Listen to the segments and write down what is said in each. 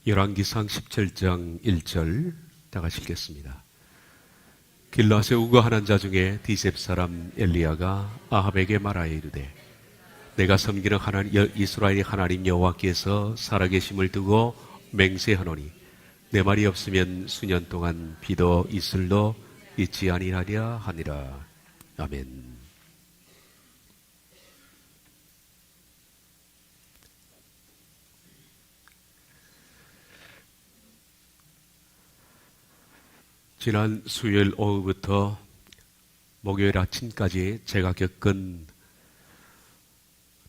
열왕기상 17장 1절 다 같이 읽겠습니다. 길라앗에 우거하는 자 중에 디셉 사람 엘리야가 아합에게 말하여 이르되 내가 섬기는 하나님 이스라엘의 하나님 여호와께서 살아계심을 두고 맹세하노니 내 말이 없으면 수년 동안 비도 이슬도 있지 아니하랴 하니라. 아멘. 지난 수요일 오후부터 목요일 아침까지 제가 겪은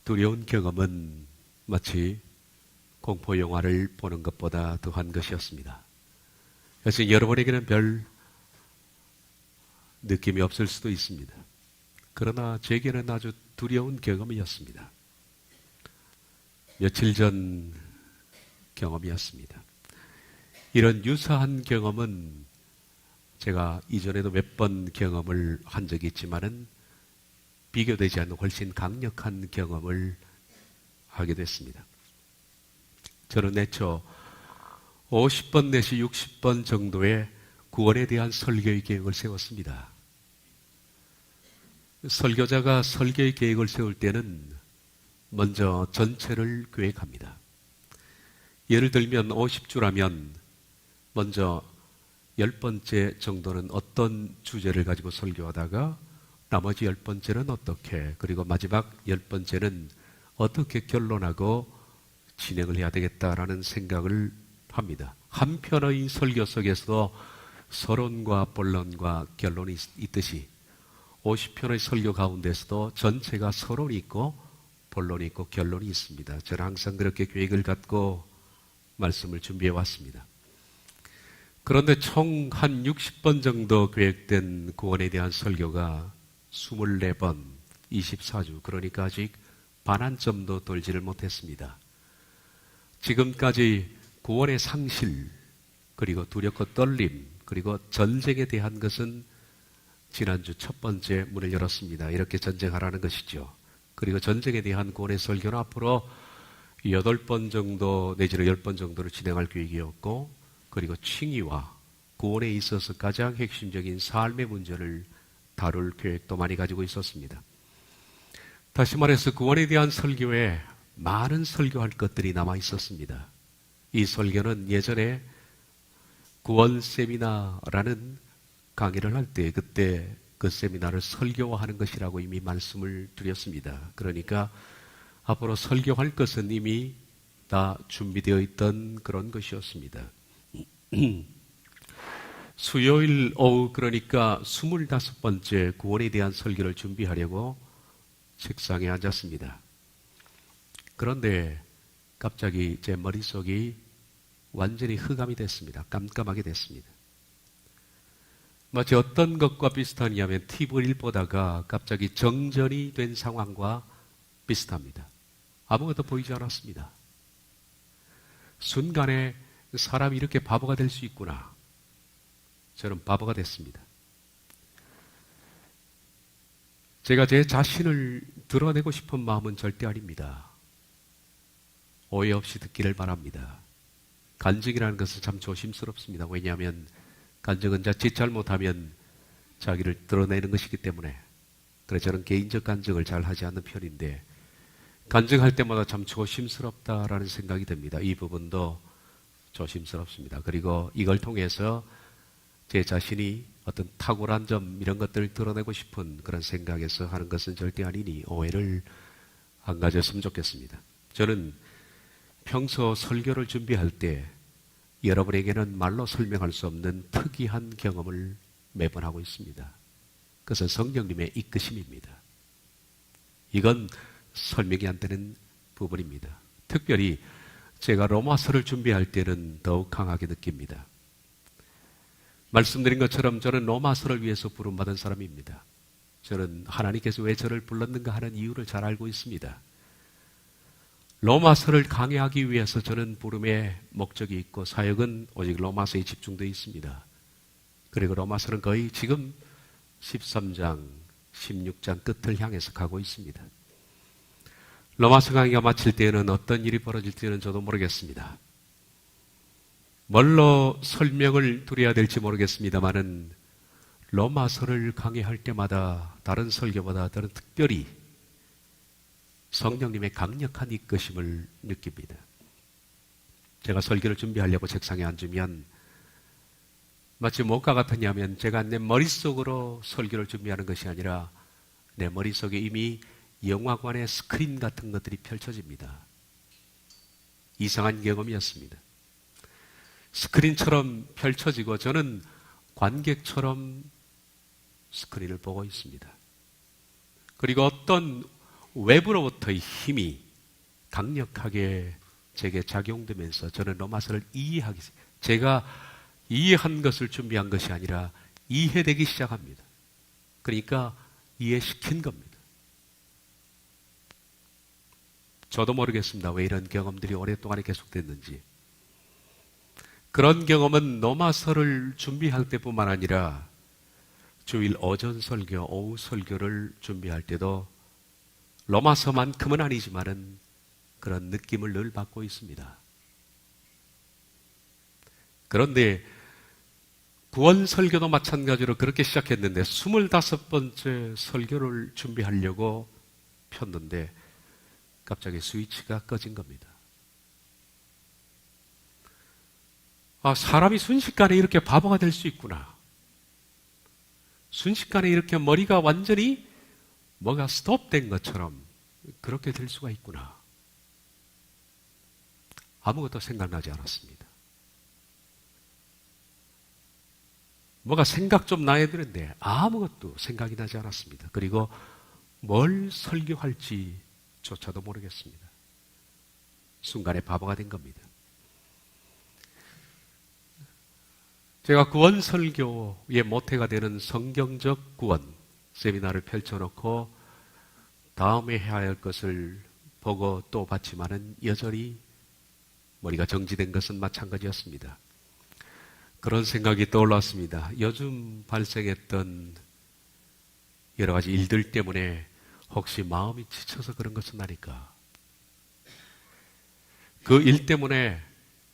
두려운 경험은 마치 공포 영화를 보는 것보다 더한 것이었습니다. 그래서 여러분에게는 별 느낌이 없을 수도 있습니다. 그러나 제게는 아주 두려운 경험이었습니다. 며칠 전 경험이었습니다. 이런 유사한 경험은 제가 이전에도 몇 번 경험을 한 적이 있지만은 비교되지 않는 훨씬 강력한 경험을 하게 됐습니다. 저는 애초 50번 내지 60번 정도의 구원에 대한 설교의 계획을 세웠습니다. 설교자가 설교의 계획을 세울 때는 먼저 전체를 계획합니다. 예를 들면 50주라면 먼저 10번째 정도는 어떤 주제를 가지고 설교하다가 나머지 10번째는 어떻게, 그리고 마지막 10번째는 어떻게 결론하고 진행을 해야 되겠다라는 생각을 합니다. 한 편의 설교 속에서도 서론과 본론과 결론이 있듯이 50편의 설교 가운데서도 전체가 서론이 있고 본론이 있고 결론이 있습니다. 저는 항상 그렇게 계획을 갖고 말씀을 준비해 왔습니다. 그런데 총 한 60번 정도 계획된 구원에 대한 설교가 24번, 24주, 그러니까 아직 반 한 점도 돌지를 못했습니다. 지금까지 구원의 상실, 그리고 두렵고 떨림, 그리고 전쟁에 대한 것은 지난주 첫 번째 문을 열었습니다. 이렇게 전쟁하라는 것이죠. 그리고 전쟁에 대한 구원의 설교는 앞으로 8번 정도 내지는 10번 정도를 진행할 계획이었고, 그리고 칭의와 구원에 있어서 가장 핵심적인 삶의 문제를 다룰 계획도 많이 가지고 있었습니다. 다시 말해서 구원에 대한 설교에 많은 설교할 것들이 남아 있었습니다. 이 설교는 예전에 구원 세미나라는 강의를 할 때 그때 그 세미나를 설교화하는 것이라고 이미 말씀을 드렸습니다. 그러니까 앞으로 설교할 것은 이미 다 준비되어 있던 그런 것이었습니다. 수요일 오후, 그러니까 25번째 구원에 대한 설교를 준비하려고 책상에 앉았습니다. 그런데 갑자기 제 머릿속이 완전히 흑암이 됐습니다. 깜깜하게 됐습니다. 마치 어떤 것과 비슷하냐면 TV를 보다가 갑자기 정전이 된 상황과 비슷합니다. 아무것도 보이지 않았습니다. 순간에 사람이 이렇게 바보가 될 수 있구나. 저는 바보가 됐습니다. 제가 제 자신을 드러내고 싶은 마음은 절대 아닙니다. 오해 없이 듣기를 바랍니다. 간증이라는 것은 참 조심스럽습니다. 왜냐하면 간증은 자칫 잘못하면 자기를 드러내는 것이기 때문에. 그래서 저는 개인적 간증을 잘 하지 않는 편인데 간증할 때마다 참 조심스럽다라는 생각이 듭니다. 이 부분도 조심스럽습니다. 그리고 이걸 통해서 제 자신이 어떤 탁월한 점 이런 것들을 드러내고 싶은 그런 생각에서 하는 것은 절대 아니니 오해를 안 가졌으면 좋겠습니다. 저는 평소 설교를 준비할 때 여러분에게는 말로 설명할 수 없는 특이한 경험을 매번 하고 있습니다. 그것은 성령님의 이끄심입니다. 이건 설명이 안 되는 부분입니다. 특별히 제가 로마서를 준비할 때는 더욱 강하게 느낍니다. 말씀드린 것처럼 저는 로마서를 위해서 부름받은 사람입니다. 저는 하나님께서 왜 저를 불렀는가 하는 이유를 잘 알고 있습니다. 로마서를 강의하기 위해서 저는 부름의 목적이 있고 사역은 오직 로마서에 집중되어 있습니다. 그리고 로마서는 거의 지금 13장, 16장 끝을 향해서 가고 있습니다. 로마서 강의가 마칠 때에는 어떤 일이 벌어질지는 저도 모르겠습니다. 뭘로 설명을 드려야 될지 모르겠습니다만은 로마서를 강의할 때마다 다른 설교보다 저는 특별히 성령님의 강력한 이끄심을 느낍니다. 제가 설교를 준비하려고 책상에 앉으면 마치 뭐가 같았냐면 제가 내 머릿속으로 설교를 준비하는 것이 아니라 내 머릿속에 이미 영화관의 스크린 같은 것들이 펼쳐집니다. 이상한 경험이었습니다. 스크린처럼 펼쳐지고 저는 관객처럼 스크린을 보고 있습니다. 그리고 어떤 외부로부터의 힘이 강력하게 제게 작용되면서 저는 로마서를 제가 이해한 것을 준비한 것이 아니라 이해되기 시작합니다. 그러니까 이해시킨 겁니다. 저도 모르겠습니다. 왜 이런 경험들이 오랫동안 계속됐는지. 그런 경험은 로마서를 준비할 때뿐만 아니라 주일 오전 설교, 오후 설교를 준비할 때도 로마서만큼은 아니지만은 그런 느낌을 늘 받고 있습니다. 그런데 구원 설교도 마찬가지로 그렇게 시작했는데 25번째 설교를 준비하려고 폈는데 갑자기 스위치가 꺼진 겁니다. 아, 사람이 순식간에 이렇게 바보가 될 수 있구나. 순식간에 이렇게 머리가 완전히 뭐가 스톱된 것처럼 그렇게 될 수가 있구나. 아무것도 생각나지 않았습니다. 뭐가 생각 좀 나야 되는데 아무것도 생각이 나지 않았습니다. 그리고 뭘 설교할지조차도 모르겠습니다. 순간에 바보가 된 겁니다. 제가 구원 설교의 모태가 되는 성경적 구원 세미나를 펼쳐놓고 다음에 해야 할 것을 보고 또 봤지만은 여전히 머리가 정지된 것은 마찬가지였습니다. 그런 생각이 떠올랐습니다. 요즘 발생했던 여러 가지 일들 때문에 혹시 마음이 지쳐서 그런 것은 아닐까? 그 일 때문에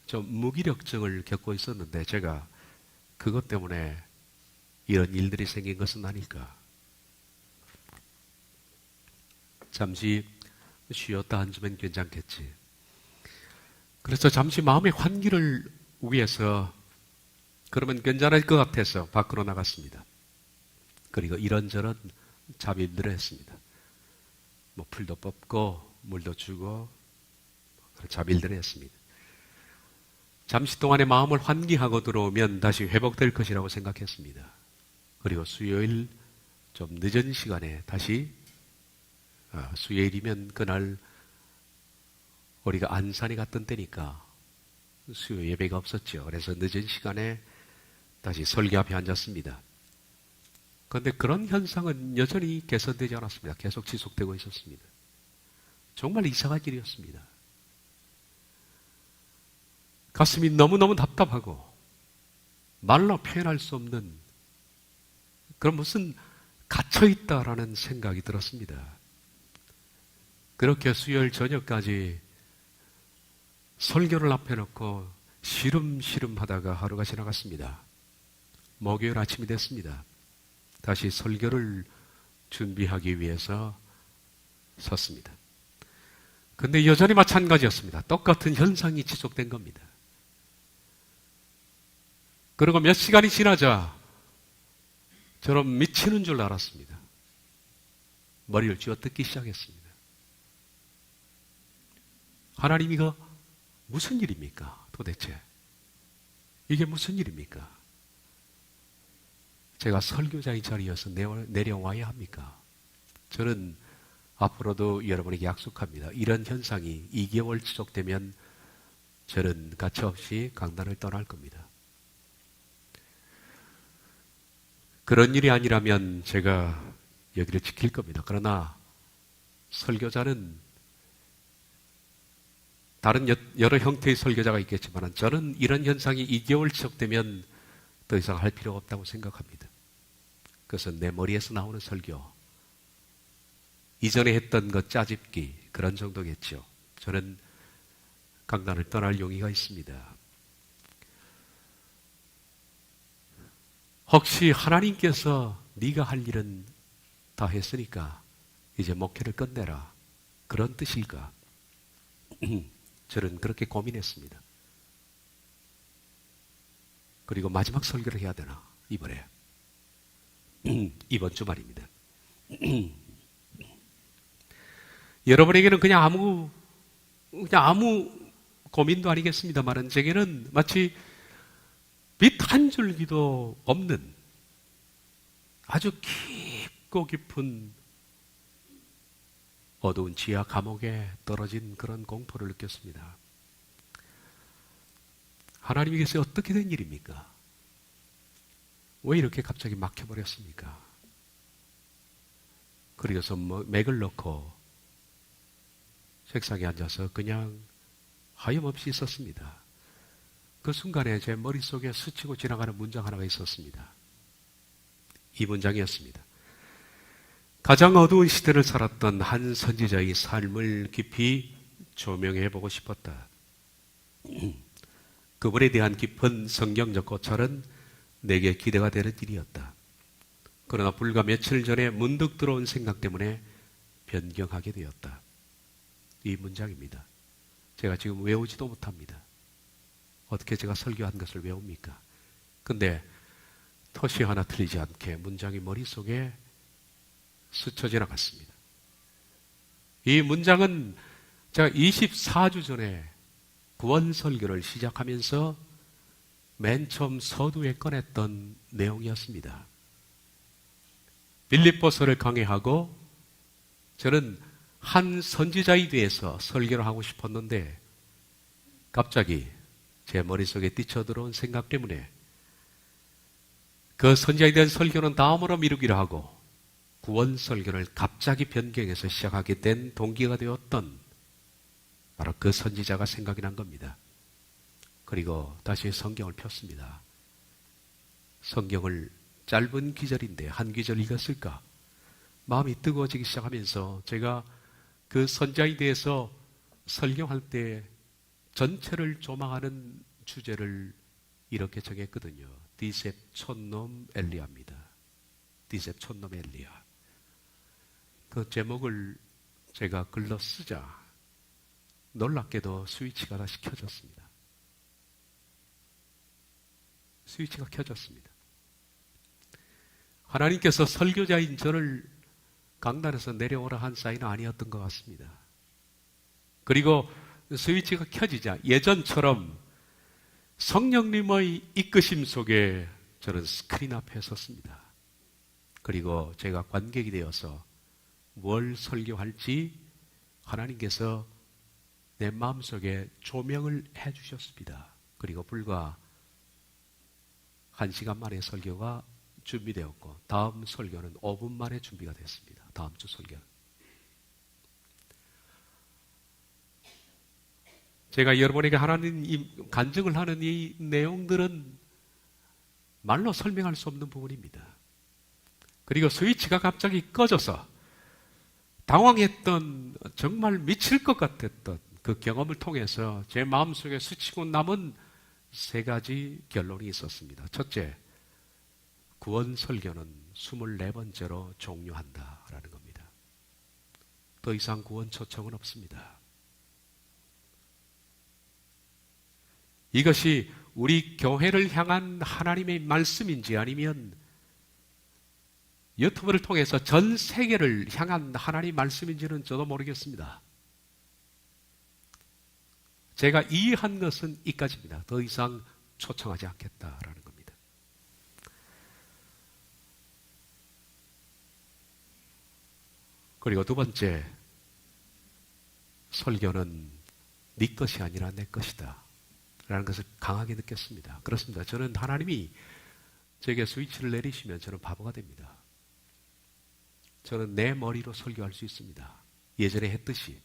좀 무기력증을 겪고 있었는데 제가 그것 때문에 이런 일들이 생긴 것은 아닐까? 잠시 쉬었다 앉으면 괜찮겠지. 그래서 잠시 마음의 환기를 위해서 그러면 괜찮을 것 같아서 밖으로 나갔습니다. 그리고 이런저런 잡일들을 했습니다. 뭐 풀도 뽑고 물도 주고 잡일들을 했습니다. 잠시 동안의 마음을 환기하고 들어오면 다시 회복될 것이라고 생각했습니다. 그리고 수요일 좀 늦은 시간에 다시 수요일이면 그날 우리가 안산에 갔던 때니까 수요 예배가 없었죠. 그래서 늦은 시간에 다시 설교 앞에 앉았습니다. 그런데 그런 현상은 여전히 개선되지 않았습니다. 계속 지속되고 있었습니다. 정말 이상한 일이었습니다. 가슴이 너무너무 답답하고 말로 표현할 수 없는 그런 무슨 갇혀있다라는 생각이 들었습니다. 그렇게 수요일 저녁까지 설교를 앞에 놓고 시름시름 하다가 하루가 지나갔습니다. 목요일 아침이 됐습니다. 다시 설교를 준비하기 위해서 섰습니다. 근데 여전히 마찬가지였습니다. 똑같은 현상이 지속된 겁니다. 그리고 몇 시간이 지나자 저는 미치는 줄 알았습니다. 머리를 쥐어뜯기 시작했습니다. 하나님 이거 무슨 일입니까? 도대체 이게 무슨 일입니까? 제가 설교자의 자리에서 내려와야 합니까? 저는 앞으로도 여러분에게 약속합니다. 이런 현상이 2개월 지속되면 저는 가차없이 강단을 떠날 겁니다. 그런 일이 아니라면 제가 여기를 지킬 겁니다. 그러나 설교자는 다른 여러 형태의 설교자가 있겠지만 저는 이런 현상이 2개월 지속되면 더 이상 할 필요가 없다고 생각합니다. 그래서 내 머리에서 나오는 설교, 이전에 했던 것 짜집기 그런 정도겠죠. 저는 강단을 떠날 용의가 있습니다. 혹시 하나님께서 네가 할 일은 다 했으니까 이제 목회를 끝내라, 그런 뜻일까? 저는 그렇게 고민했습니다. 그리고 마지막 설교를 해야 되나, 이번에. 이번 주말입니다. 여러분에게는 그냥 아무 고민도 아니겠습니다만은, 제게는 마치 빛 한 줄기도 없는 아주 깊고 깊은 어두운 지하 감옥에 떨어진 그런 공포를 느꼈습니다. 하나님께서 어떻게 된 일입니까? 왜 이렇게 갑자기 막혀버렸습니까? 그래서 맥을 넣고 책상에 앉아서 그냥 하염없이 있었습니다. 그 순간에 제 머릿속에 스치고 지나가는 문장 하나가 있었습니다. 이 문장이었습니다. 가장 어두운 시대를 살았던 한 선지자의 삶을 깊이 조명해보고 싶었다. 그분에 대한 깊은 성경적 고찰은 내게 기대가 되는 일이었다. 그러나 불과 며칠 전에 문득 들어온 생각 때문에 변경하게 되었다. 이 문장입니다. 제가 지금 외우지도 못합니다. 어떻게 제가 설교한 것을 외웁니까? 근데 토시 하나 틀리지 않게 문장이 머릿속에 스쳐 지나갔습니다. 이 문장은 제가 24주 전에 구원 설교를 시작하면서 맨 처음 서두에 꺼냈던 내용이었습니다. 빌립보서를 강의하고 저는 한 선지자에 대해서 설교를 하고 싶었는데 갑자기 제 머릿속에 뛰쳐들어온 생각 때문에 그 선지자에 대한 설교는 다음으로 미루기로 하고 구원 설교를 갑자기 변경해서 시작하게 된 동기가 되었던 바로 그 선지자가 생각이 난 겁니다. 그리고 다시 성경을 폈습니다. 성경을 짧은 기절인데 한 기절 읽었을까? 마음이 뜨거워지기 시작하면서 제가 그 선지자에 대해서 설교할 때 전체를 조망하는 주제를 이렇게 정했거든요. 디셉 촌놈 엘리야입니다. 디셉 촌놈 엘리야. 그 제목을 제가 글로 쓰자 놀랍게도 스위치가 다시 켜졌습니다. 스위치가 켜졌습니다. 하나님께서 설교자인 저를 강단에서 내려오라 한 사인은 아니었던 것 같습니다. 그리고 스위치가 켜지자 예전처럼 성령님의 이끄심 속에 저는 스크린 앞에 섰습니다. 그리고 제가 관객이 되어서 뭘 설교할지 하나님께서 내 마음속에 조명을 해주셨습니다. 그리고 불과 1시간 만에 설교가 준비되었고 다음 설교는 5분 만에 준비가 됐습니다. 다음 주 설교. 제가 여러분에게 하나님 간증을 하는 이 내용들은 말로 설명할 수 없는 부분입니다. 그리고 스위치가 갑자기 꺼져서 당황했던, 정말 미칠 것 같았던 그 경험을 통해서 제 마음속에 스치고 남은 3가지 결론이 있었습니다. 첫째, 구원 설교는 24번째로 종료한다라는 겁니다. 더 이상 구원 초청은 없습니다. 이것이 우리 교회를 향한 하나님의 말씀인지 아니면 유튜브를 통해서 전 세계를 향한 하나님의 말씀인지는 저도 모르겠습니다. 제가 이해한 것은 이까지입니다. 더 이상 초청하지 않겠다라는 겁니다. 그리고 두 번째, 설교는 네 것이 아니라 내 것이다 라는 것을 강하게 느꼈습니다. 그렇습니다. 저는 하나님이 제게 스위치를 내리시면 저는 바보가 됩니다. 저는 내 머리로 설교할 수 있습니다. 예전에 했듯이.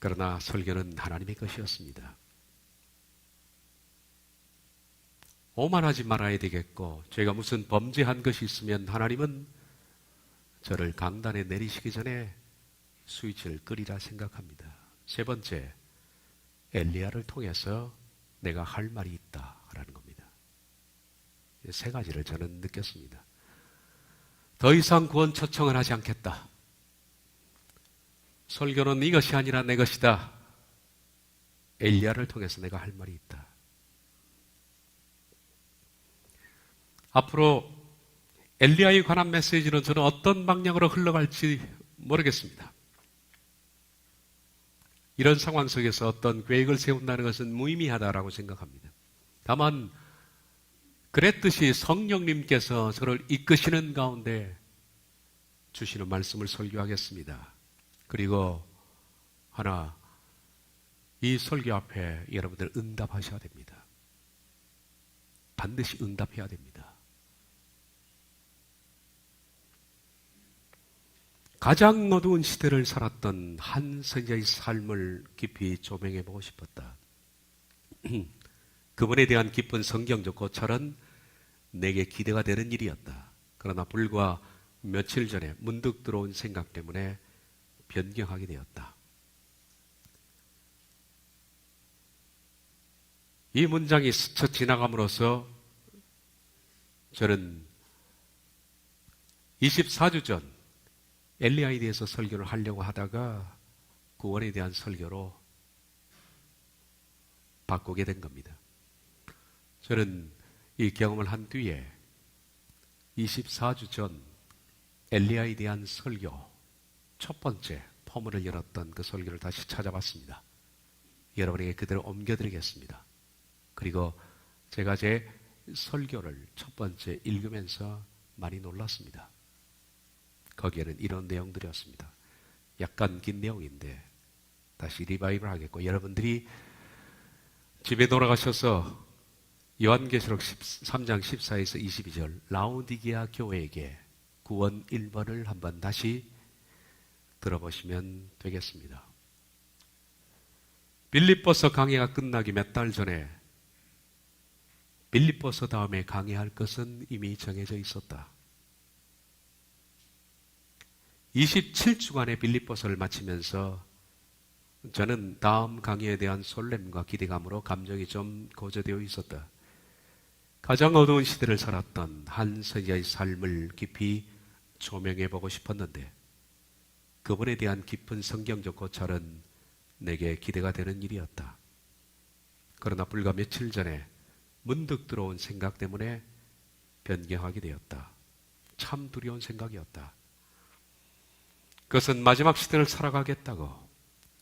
그러나 설교는 하나님의 것이었습니다. 오만하지 말아야 되겠고 제가 무슨 범죄한 것이 있으면 하나님은 저를 강단에 내리시기 전에 스위치를 끄리라 생각합니다. 세 번째, 엘리야를 통해서 내가 할 말이 있다라는 겁니다. 세 가지를 저는 느꼈습니다. 더 이상 구원 초청을 하지 않겠다. 설교는 이것이 아니라 내 것이다. 엘리야를 통해서 내가 할 말이 있다. 앞으로 엘리야에 관한 메시지는 저는 어떤 방향으로 흘러갈지 모르겠습니다. 이런 상황 속에서 어떤 계획을 세운다는 것은 무의미하다라고 생각합니다. 다만 그랬듯이 성령님께서 저를 이끄시는 가운데 주시는 말씀을 설교하겠습니다. 그리고 하나, 이 설교 앞에 여러분들 응답하셔야 됩니다. 반드시 응답해야 됩니다. 가장 어두운 시대를 살았던 한 선지자의 삶을 깊이 조명해보고 싶었다. 그분에 대한 깊은 성경적 고찰은 내게 기대가 되는 일이었다. 그러나 불과 며칠 전에 문득 들어온 생각 때문에 변경하게 되었다. 이 문장이 스쳐 지나감으로써 저는 24주 전 엘리야에 대해서 설교를 하려고 하다가 구원에 대한 설교로 바꾸게 된 겁니다. 저는 이 경험을 한 뒤에 24주 전 엘리야에 대한 설교 첫 번째 포문을 열었던 그 설교를 다시 찾아봤습니다. 여러분에게 그대로 옮겨드리겠습니다. 그리고 제가 제 설교를 첫 번째 읽으면서 많이 놀랐습니다. 거기에는 이런 내용들이었습니다. 약간 긴 내용인데 다시 리바이벌 하겠고, 여러분들이 집에 돌아가셔서 요한계시록 13장 14에서 22절 라오디게아 교회에게 구원 1번을 한번 다시 들어보시면 되겠습니다. 빌립보서 강해가 끝나기 몇 달 전에 빌립보서 다음에 강해할 것은 이미 정해져 있었다. 27주간의 빌립보서를 마치면서 저는 다음 강의에 대한 설렘과 기대감으로 감정이 좀 고조되어 있었다. 가장 어두운 시대를 살았던 한 선지자의 삶을 깊이 조명해보고 싶었는데 그분에 대한 깊은 성경적 고찰은 내게 기대가 되는 일이었다. 그러나 불과 며칠 전에 문득 들어온 생각 때문에 변경하게 되었다. 참 두려운 생각이었다. 그것은 마지막 시대를 살아가겠다고,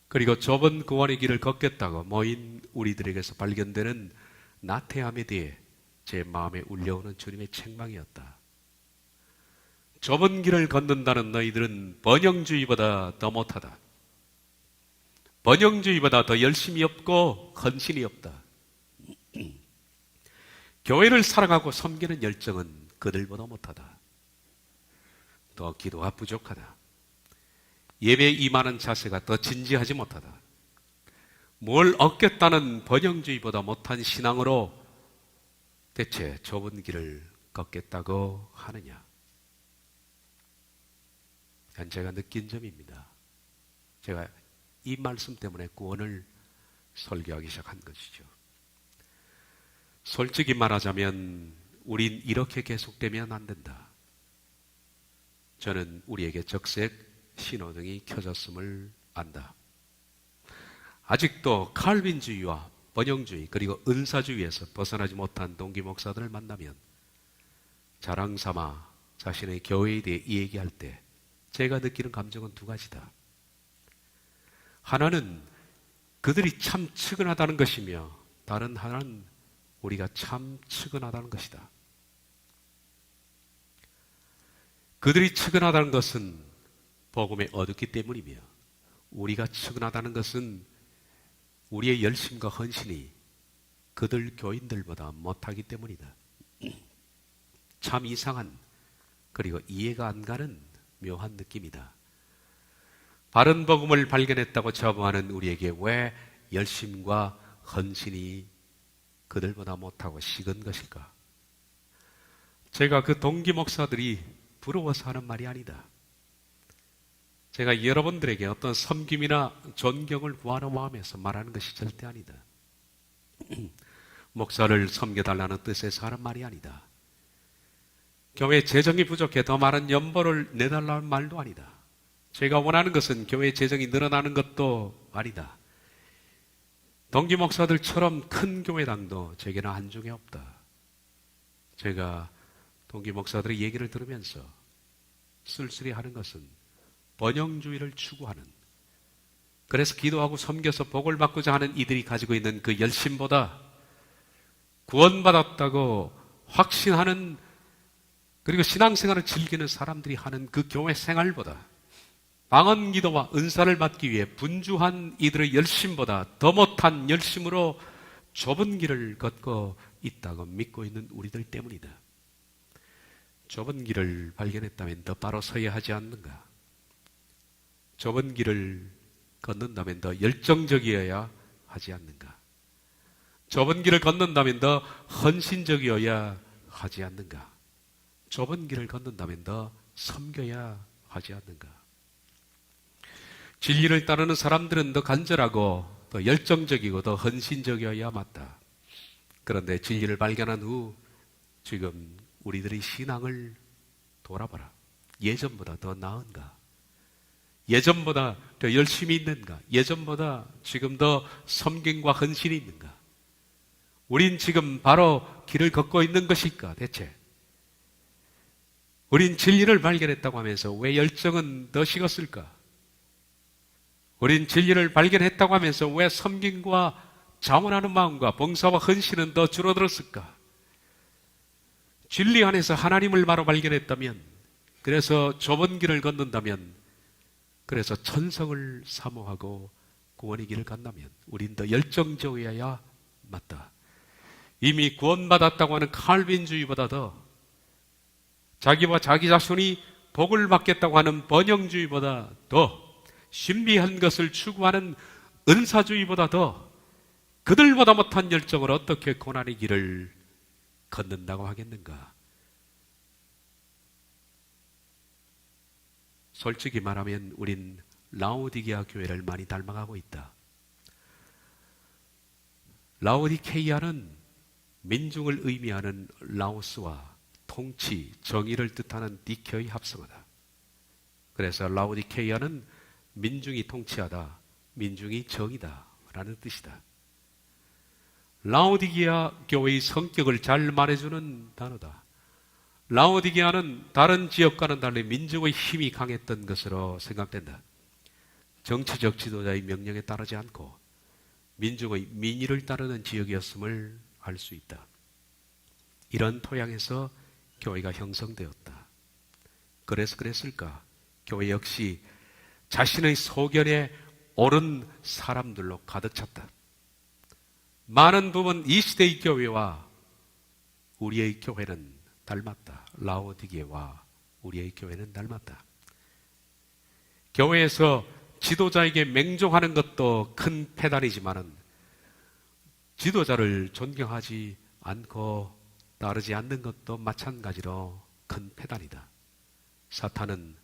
그리고 좁은 구원의 길을 걷겠다고 모인 우리들에게서 발견되는 나태함에 대해 제 마음에 울려오는 주님의 책망이었다. 좁은 길을 걷는다는 너희들은 번영주의보다 더 못하다. 번영주의보다 더 열심이 없고 헌신이 없다. 교회를 사랑하고 섬기는 열정은 그들보다 못하다. 더 기도가 부족하다. 예배에 임하는 자세가 더 진지하지 못하다. 뭘 얻겠다는 번영주의보다 못한 신앙으로 대체 좁은 길을 걷겠다고 하느냐. 이건 제가 느낀 점입니다. 제가 이 말씀 때문에 구원을 설교하기 시작한 것이죠. 솔직히 말하자면 우린 이렇게 계속되면 안 된다. 저는 우리에게 적색 신호등이 켜졌음을 안다. 아직도 칼빈주의와 번영주의 그리고 은사주의에서 벗어나지 못한 동기 목사들을 만나면 자랑삼아 자신의 교회에 대해 얘기할 때 제가 느끼는 감정은 두 가지다. 하나는 그들이 참 측은하다는 것이며 다른 하나는 우리가 참 측은하다는 것이다. 그들이 측은하다는 것은 복음에 어둡기 때문이며 우리가 측은하다는 것은 우리의 열심과 헌신이 그들 교인들보다 못하기 때문이다. 참 이상한, 그리고 이해가 안 가는 묘한 느낌이다. 바른 복음을 발견했다고 자부하는 우리에게 왜 열심과 헌신이 그들보다 못하고 식은 것일까? 제가 그 동기 목사들이 부러워서 하는 말이 아니다. 제가 여러분들에게 어떤 섬김이나 존경을 구하는 마음에서 말하는 것이 절대 아니다. 목사를 섬겨달라는 뜻에서 하는 말이 아니다. 교회 재정이 부족해 더 많은 연보를 내달라는 말도 아니다. 제가 원하는 것은 교회 재정이 늘어나는 것도 아니다. 동기 목사들처럼 큰 교회당도 제게는 한중에 없다. 제가 동기 목사들의 얘기를 들으면서 쓸쓸히 하는 것은 번영주의를 추구하는, 그래서 기도하고 섬겨서 복을 받고자 하는 이들이 가지고 있는 그 열심보다 구원받았다고 확신하는, 그리고 신앙생활을 즐기는 사람들이 하는 그 교회 생활보다, 방언 기도와 은사를 받기 위해 분주한 이들의 열심보다 더 못한 열심으로 좁은 길을 걷고 있다고 믿고 있는 우리들 때문이다. 좁은 길을 발견했다면 더 바로 서야 하지 않는가? 좁은 길을 걷는다면 더 열정적이어야 하지 않는가? 좁은 길을 걷는다면 더 헌신적이어야 하지 않는가? 좁은 길을 걷는다면 더 섬겨야 하지 않는가? 진리를 따르는 사람들은 더 간절하고 더 열정적이고 더 헌신적이어야 맞다. 그런데 진리를 발견한 후 지금 우리들의 신앙을 돌아봐라. 예전보다 더 나은가? 예전보다 더 열심히 있는가? 예전보다 지금 더 섬김과 헌신이 있는가? 우린 지금 바로 길을 걷고 있는 것일까 대체? 우린 진리를 발견했다고 하면서 왜 열정은 더 식었을까? 우린 진리를 발견했다고 하면서 왜 섬김과 자원하는 마음과 봉사와 헌신은 더 줄어들었을까? 진리 안에서 하나님을 바로 발견했다면, 그래서 좁은 길을 걷는다면, 그래서 천성을 사모하고 구원의 길을 간다면 우린 더 열정적이어야 맞다. 이미 구원받았다고 하는 칼빈주의보다 더, 자기와 자기 자손이 복을 받겠다고 하는 번영주의보다 더, 신비한 것을 추구하는 은사주의보다 더, 그들보다 못한 열정을 어떻게 고난의 길을 걷는다고 하겠는가? 솔직히 말하면 우린 라오디게아 교회를 많이 닮아가고 있다. 라오디케이아는 민중을 의미하는 라오스와 통치, 정의를 뜻하는 디케의 합성어다. 그래서 라오디케이아는 민중이 통치하다, 민중이 정의다 라는 뜻이다. 라오디게아 교회의 성격을 잘 말해주는 단어다. 라오디게아는 다른 지역과는 달리 민중의 힘이 강했던 것으로 생각된다. 정치적 지도자의 명령에 따르지 않고 민중의 민의를 따르는 지역이었음을 알 수 있다. 이런 토양에서 교회가 형성되었다. 그래서 그랬을까? 교회 역시 자신의 소견에 옳은 사람들로 가득 찼다. 많은 부분 이 시대의 교회와 우리의 교회는 닮았다. 라오디게와 우리의 교회는 닮았다. 교회에서 지도자에게 맹종하는 것도 큰 패단이지만은 지도자를 존경하지 않고 따르지 않는 것도 마찬가지로 큰 패단이다. 사탄은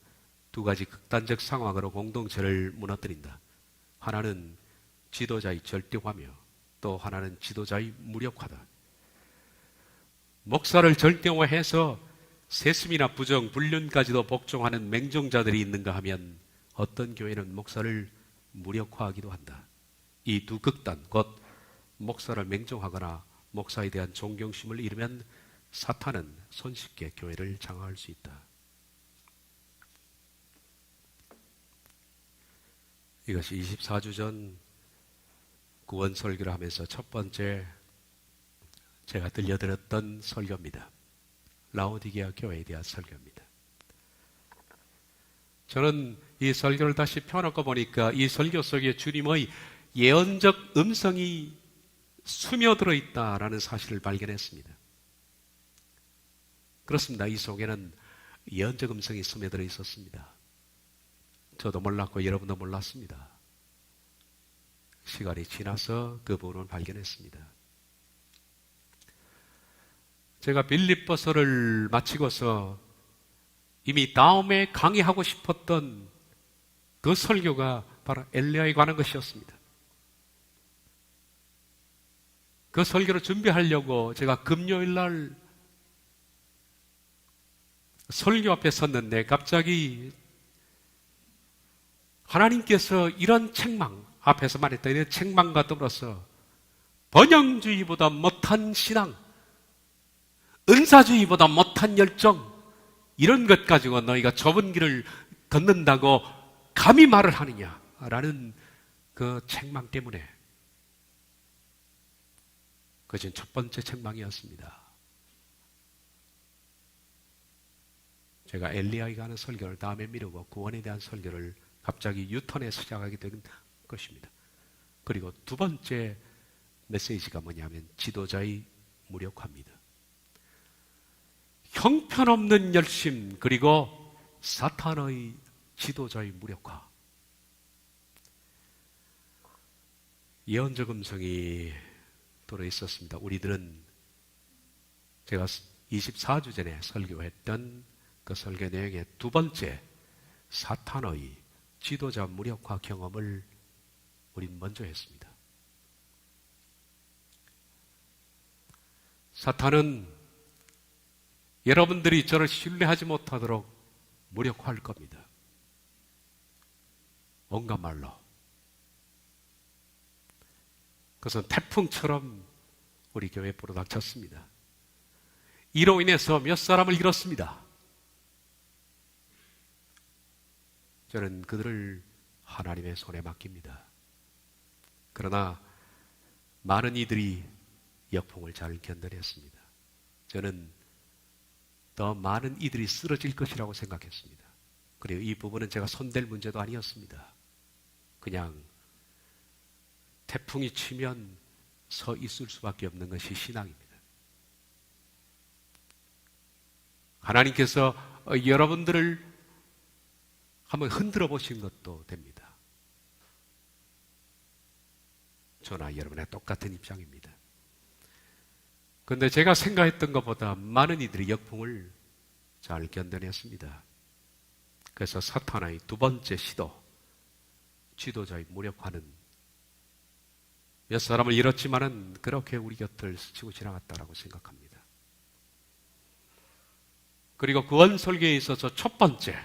두 가지 극단적 상황으로 공동체를 무너뜨린다. 하나는 지도자의 절대화며 또 하나는 지도자의 무력화다. 목사를 절대화해서 세습이나 부정, 불륜까지도 복종하는 맹종자들이 있는가 하면 어떤 교회는 목사를 무력화하기도 한다. 이 두 극단, 곧 목사를 맹종하거나 목사에 대한 존경심을 잃으면 사탄은 손쉽게 교회를 장악할 수 있다. 이것이 24주 전 구원 설교를 하면서 첫 번째 제가 들려드렸던 설교입니다. 라오디게아 교회에 대한 설교입니다. 저는 이 설교를 다시 펴놓고 보니까 이 설교 속에 주님의 예언적 음성이 스며들어 있다라는 사실을 발견했습니다. 그렇습니다. 이 속에는 예언적 음성이 스며들어 있었습니다. 저도 몰랐고 여러분도 몰랐습니다. 시간이 지나서 그 부분을 발견했습니다. 제가 빌립보서를 마치고서 이미 다음에 강의하고 싶었던 그 설교가 바로 엘리야에 관한 것이었습니다. 그 설교를 준비하려고 제가 금요일 날 설교 앞에 섰는데 갑자기 하나님께서 이런 책망, 앞에서 말했던 이런 책망과 더불어서 번영주의보다 못한 신앙, 은사주의보다 못한 열정, 이런 것 가지고 너희가 좁은 길을 걷는다고 감히 말을 하느냐라는 그 책망 때문에, 그것은 첫 번째 책망이었습니다. 제가 엘리야가 하는 설교를 다음에 미루고 구원에 대한 설교를 갑자기 유턴해서 시작하게 된 것입니다. 그리고 두 번째 메시지가 뭐냐면 지도자의 무력화입니다. 형편없는 열심, 그리고 사탄의 지도자의 무력화. 예언적 음성이 들어있었습니다. 우리들은 제가 24주 전에 설교했던 그 설교 내용의 두 번째 사탄의 지도자 무력화 경험을 우린 먼저 했습니다. 사탄은 여러분들이 저를 신뢰하지 못하도록 무력화할 겁니다. 온갖 말로. 그것은 태풍처럼 우리 교회에 불어닥쳤습니다. 이로 인해서 몇 사람을 잃었습니다. 저는 그들을 하나님의 손에 맡깁니다. 그러나 많은 이들이 역풍을 잘 견뎌냈습니다. 저는 더 많은 이들이 쓰러질 것이라고 생각했습니다. 그리고 이 부분은 제가 손댈 문제도 아니었습니다. 그냥 태풍이 치면 서 있을 수밖에 없는 것이 신앙입니다. 하나님께서 여러분들을 한번 흔들어 보신 것도 됩니다. 저나 여러분의 똑같은 입장입니다. 그런데 제가 생각했던 것보다 많은 이들이 역풍을 잘 견뎌냈습니다. 그래서 사탄의 두 번째 시도, 지도자의 무력화는 몇 사람을 잃었지만은 그렇게 우리 곁을 스치고 지나갔다라고 생각합니다. 그리고 구원 설교에 있어서 첫 번째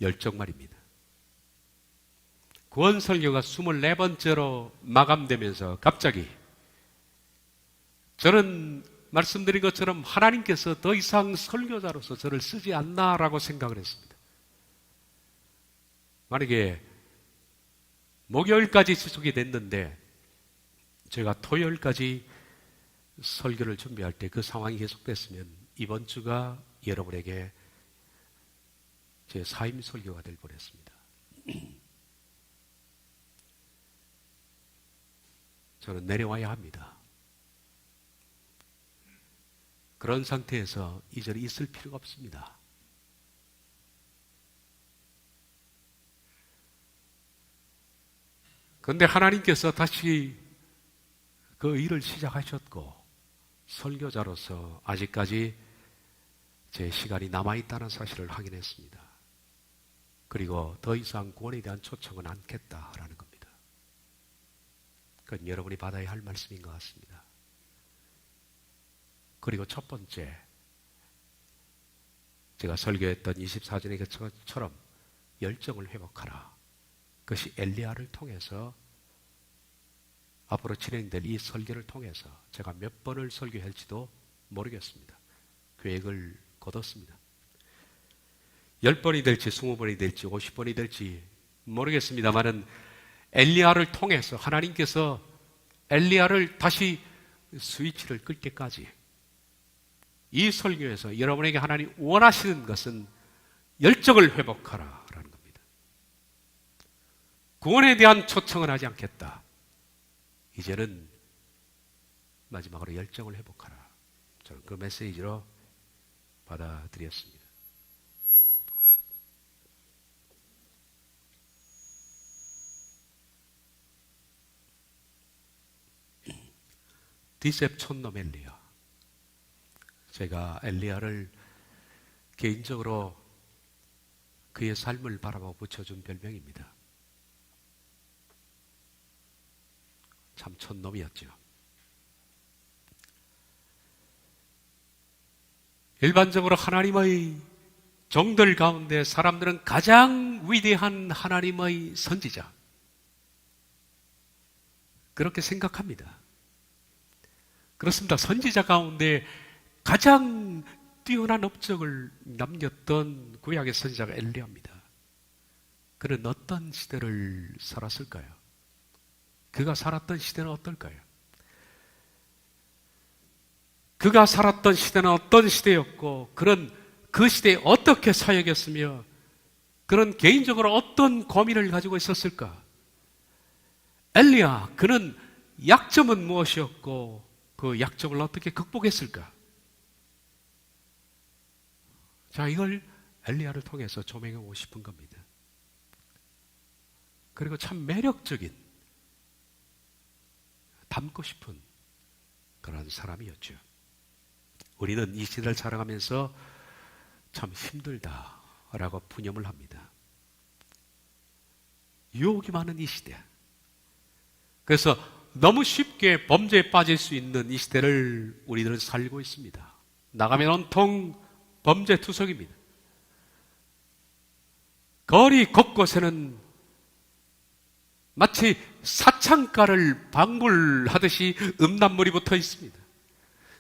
열정 말입니다. 구원 설교가 24번째로 마감되면서 갑자기 저는 말씀드린 것처럼 하나님께서 더 이상 설교자로서 저를 쓰지 않나라고 생각을 했습니다. 만약에 목요일까지 지속이 됐는데 제가 토요일까지 설교를 준비할 때 그 상황이 계속됐으면 이번 주가 여러분에게 제 사임 설교가 될 뻔했습니다. 저는 내려와야 합니다. 그런 상태에서 이 자리에 있을 필요가 없습니다. 그런데 하나님께서 다시 그 일을 시작하셨고 설교자로서 아직까지 제 시간이 남아있다는 사실을 확인했습니다. 그리고 더 이상 구원에 대한 초청은 않겠다라는 겁니다. 그건 여러분이 받아야 할 말씀인 것 같습니다. 그리고 첫 번째, 제가 설교했던 24전의 것처럼 열정을 회복하라. 그것이 엘리야를 통해서 앞으로 진행될 이 설교를 통해서 제가 몇 번을 설교할지도 모르겠습니다. 계획을 거뒀습니다. 10번이 될지 20번이 될지 50번이 될지 모르겠습니다만은 엘리야를 통해서 하나님께서 엘리야를 다시 스위치를 끌 때까지 이 설교에서 여러분에게 하나님 원하시는 것은 열정을 회복하라 라는 겁니다. 구원에 대한 초청은 하지 않겠다. 이제는 마지막으로 열정을 회복하라. 저는 그 메시지로 받아들였습니다. 디셉 촌놈 엘리야. 제가 엘리야를 개인적으로 그의 삶을 바라보고 붙여준 별명입니다. 참 촌놈이었죠. 일반적으로 하나님의 종들 가운데 사람들은 가장 위대한 하나님의 선지자, 그렇게 생각합니다. 그렇습니다. 선지자 가운데 가장 뛰어난 업적을 남겼던 구약의 선지자가 엘리야입니다. 그는 어떤 시대를 살았을까요? 그가 살았던 시대는 어떨까요? 그가 살았던 시대는 어떤 시대였고, 그는 그 시대에 어떻게 사역했으며, 그는 개인적으로 어떤 고민을 가지고 있었을까? 엘리야, 그는 약점은 무엇이었고, 그 약점을 어떻게 극복했을까? 자, 이걸 엘리야를 통해서 조명하고 싶은 겁니다. 그리고 참 매력적인, 닮고 싶은 그런 사람이었죠. 우리는 이 시대를 살아가면서 참 힘들다라고 푸념을 합니다. 유혹이 많은 이 시대. 그래서 너무 쉽게 범죄에 빠질 수 있는 이 시대를 우리들은 살고 있습니다. 나가면 온통 범죄투성입니다. 거리 곳곳에는 마치 사창가를 방불하듯이 음란물이 붙어 있습니다.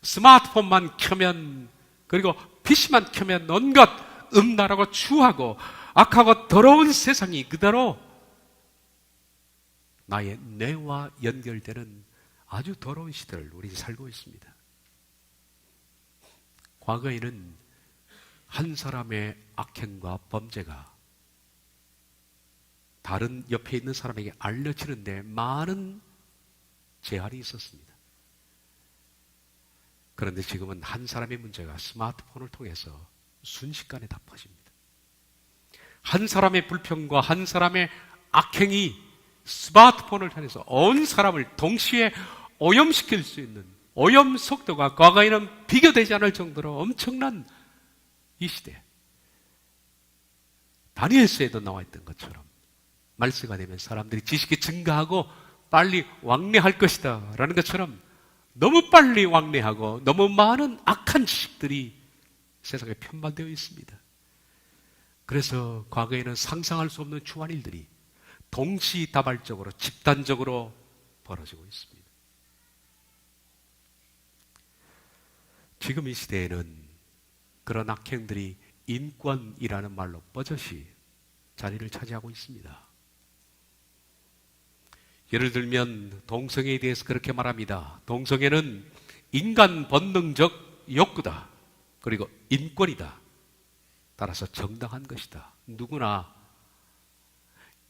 스마트폰만 켜면, 그리고 PC만 켜면 온갖 음란하고 추하고 악하고 더러운 세상이 그대로 나의 뇌와 연결되는 아주 더러운 시대를 우리 살고 있습니다. 과거에는 한 사람의 악행과 범죄가 다른 옆에 있는 사람에게 알려지는데 많은 제한이 있었습니다. 그런데 지금은 한 사람의 문제가 스마트폰을 통해서 순식간에 다 퍼집니다. 한 사람의 불평과 한 사람의 악행이 스마트폰을 통해서 온 사람을 동시에 오염시킬 수 있는, 오염 속도가 과거에는 비교되지 않을 정도로 엄청난 이 시대. 다니엘서에도 나와 있던 것처럼 말세가 되면 사람들이 지식이 증가하고 빨리 왕래할 것이다 라는 것처럼 너무 빨리 왕래하고 너무 많은 악한 지식들이 세상에 편반되어 있습니다. 그래서 과거에는 상상할 수 없는 추한 일들이 동시다발적으로, 집단적으로 벌어지고 있습니다. 지금 이 시대에는 그런 악행들이 인권이라는 말로 버젓이 자리를 차지하고 있습니다. 예를 들면 동성애에 대해서 그렇게 말합니다. 동성애는 인간 본능적 욕구다. 그리고 인권이다. 따라서 정당한 것이다. 누구나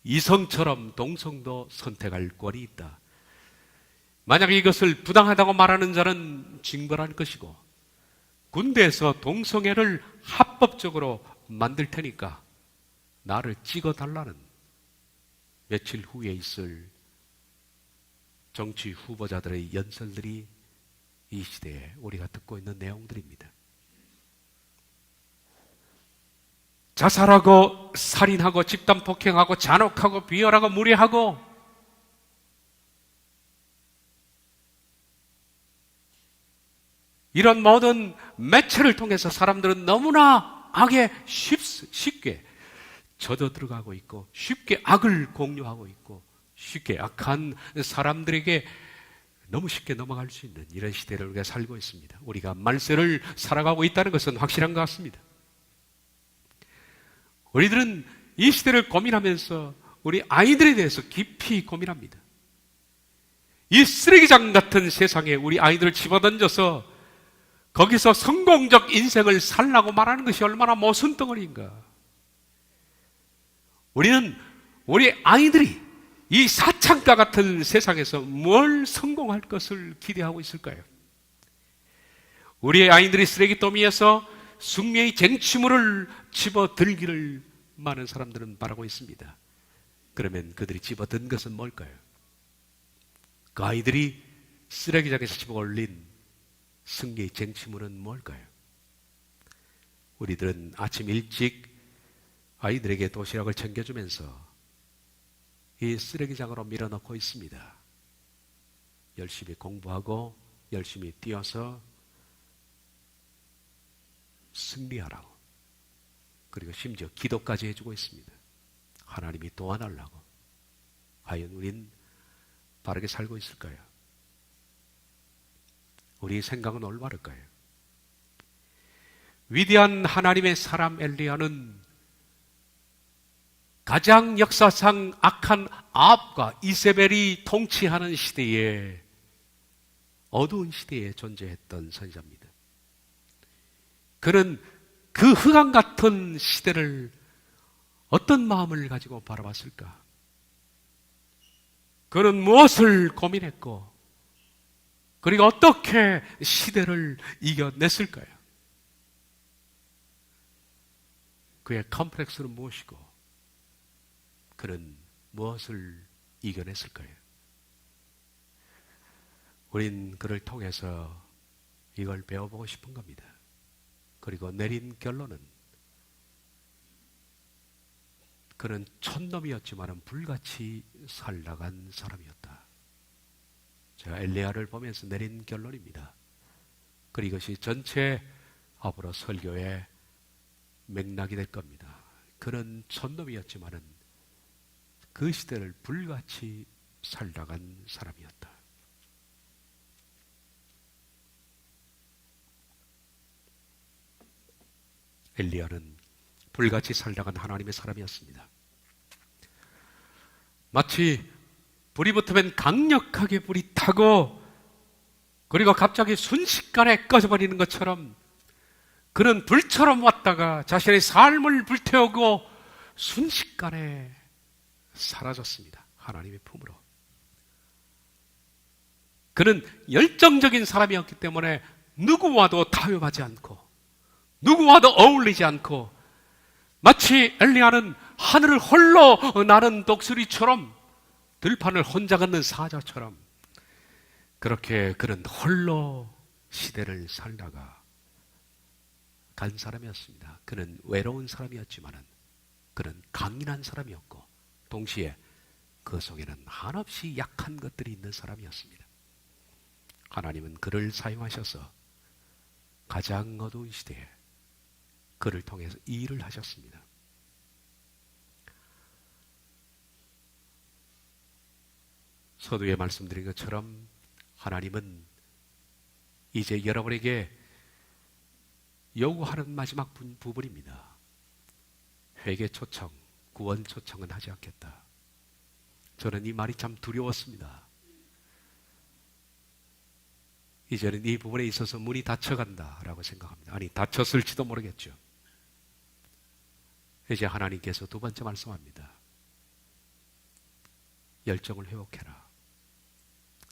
이성처럼 동성도 선택할 권이 있다. 만약 이것을 부당하다고 말하는 자는 징벌할 것이고, 군대에서 동성애를 합법적으로 만들 테니까 나를 찍어달라는 며칠 후에 있을 정치 후보자들의 연설들이 이 시대에 우리가 듣고 있는 내용들입니다. 자살하고 살인하고 집단 폭행하고 잔혹하고 비열하고 무례하고 이런 모든 매체를 통해서 사람들은 너무나 악에 쉽게 젖어 들어가고 있고, 쉽게 악을 공유하고 있고, 쉽게 악한 사람들에게 너무 쉽게 넘어갈 수 있는 이런 시대를 우리가 살고 있습니다. 우리가 말세를 살아가고 있다는 것은 확실한 것 같습니다. 우리들은 이 시대를 고민하면서 우리 아이들에 대해서 깊이 고민합니다. 이 쓰레기장 같은 세상에 우리 아이들을 집어던져서 거기서 성공적 인생을 살라고 말하는 것이 얼마나 모순덩어리인가. 우리는 우리 아이들이 이 사창가 같은 세상에서 뭘 성공할 것을 기대하고 있을까요? 우리의 아이들이 쓰레기더미에서 숙명의 쟁취물을 집어들기를 많은 사람들은 바라고 있습니다. 그러면 그들이 집어든 것은 뭘까요? 그 아이들이 쓰레기장에서 집어올린 승리의 쟁취물은 뭘까요? 우리들은 아침 일찍 아이들에게 도시락을 챙겨주면서 이 쓰레기장으로 밀어넣고 있습니다. 열심히 공부하고 열심히 뛰어서 승리하라고. 그리고 심지어 기도까지 해주고 있습니다. 하나님이 도와달라고. 과연 우린 바르게 살고 있을까요? 우리 생각은 올바를까요? 위대한 하나님의 사람 엘리야는 가장 역사상 악한 아합과 이세벨이 통치하는 시대에, 어두운 시대에 존재했던 선지자입니다. 그는 그 흑암 같은 시대를 어떤 마음을 가지고 바라봤을까? 그는 무엇을 고민했고, 그리고 어떻게 시대를 이겨냈을까요? 그의 컴플렉스는 무엇이고, 그는 무엇을 이겨냈을까요? 우린 그를 통해서 이걸 배워보고 싶은 겁니다. 그리고 내린 결론은 그는 촌놈이었지만 불같이 살아간 사람이었다. 제가 엘리야를 보면서 내린 결론입니다. 그리고 이것이 전체 앞으로 설교의 맥락이 될 겁니다. 그는 촌놈이었지만 그 시대를 불같이 살아간 사람이었다. 엘리야는 불같이 살아간 하나님의 사람이었습니다. 마치 불이 붙으면 강력하게 불이 타고 그리고 갑자기 순식간에 꺼져버리는 것처럼 그는 불처럼 왔다가 자신의 삶을 불태우고 순식간에 사라졌습니다. 하나님의 품으로. 그는 열정적인 사람이었기 때문에 누구와도 타협하지 않고 누구와도 어울리지 않고 마치 엘리야는 하늘을 홀로 나는 독수리처럼 들판을 혼자 걷는 사자처럼 그렇게 그는 홀로 시대를 살다가 간 사람이었습니다. 그는 외로운 사람이었지만 그는 강인한 사람이었고 동시에 그 속에는 한없이 약한 것들이 있는 사람이었습니다. 하나님은 그를 사용하셔서 가장 어두운 시대에 그를 통해서 이 일을 하셨습니다. 서두에 말씀드린 것처럼 하나님은 이제 여러분에게 요구하는 마지막 부분입니다. 회개 초청, 구원 초청은 하지 않겠다. 저는 이 말이 참 두려웠습니다. 이제는 이 부분에 있어서 문이 닫혀간다라고 생각합니다. 아니, 닫혔을지도 모르겠죠. 이제 하나님께서 두 번째 말씀합니다. 열정을 회복해라.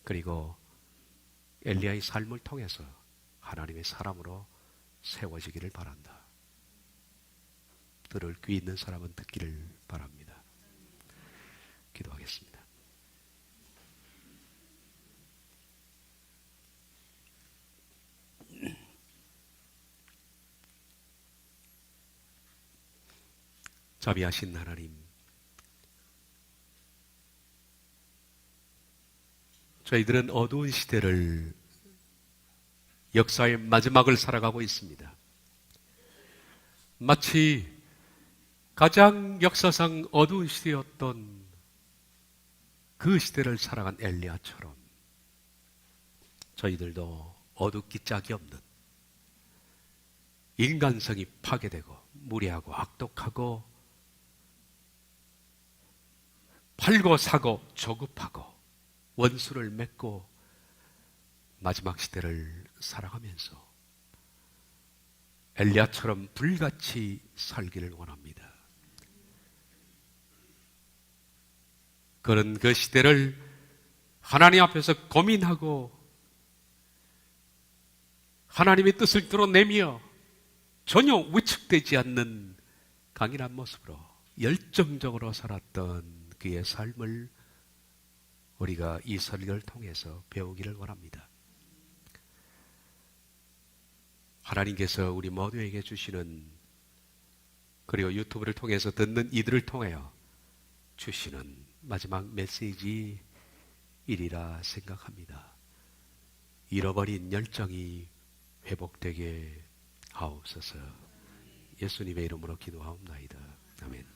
그리고 엘리야의 삶을 통해서 하나님의 사람으로 세워지기를 바란다. 들을 귀 있는 사람은 듣기를 바랍니다. 기도하겠습니다. 자비하신 하나님, 저희들은 어두운 시대를 역사의 마지막을 살아가고 있습니다. 마치 가장 역사상 어두운 시대였던 그 시대를 살아간 엘리야처럼 저희들도 어둡기 짝이 없는 인간성이 파괴되고 무례하고 악독하고 팔고 사고 조급하고 원수를 맺고 마지막 시대를 살아가면서 엘리야처럼 불같이 살기를 원합니다. 그는 그 시대를 하나님 앞에서 고민하고 하나님의 뜻을 드러내며 전혀 위축되지 않는 강인한 모습으로 열정적으로 살았던 그의 삶을 우리가 이 설교를 통해서 배우기를 원합니다. 하나님께서 우리 모두에게 주시는 그리고 유튜브를 통해서 듣는 이들을 통하여 주시는 마지막 메시지이리라 생각합니다. 잃어버린 열정이 회복되게 하옵소서. 예수님의 이름으로 기도하옵나이다. 아멘.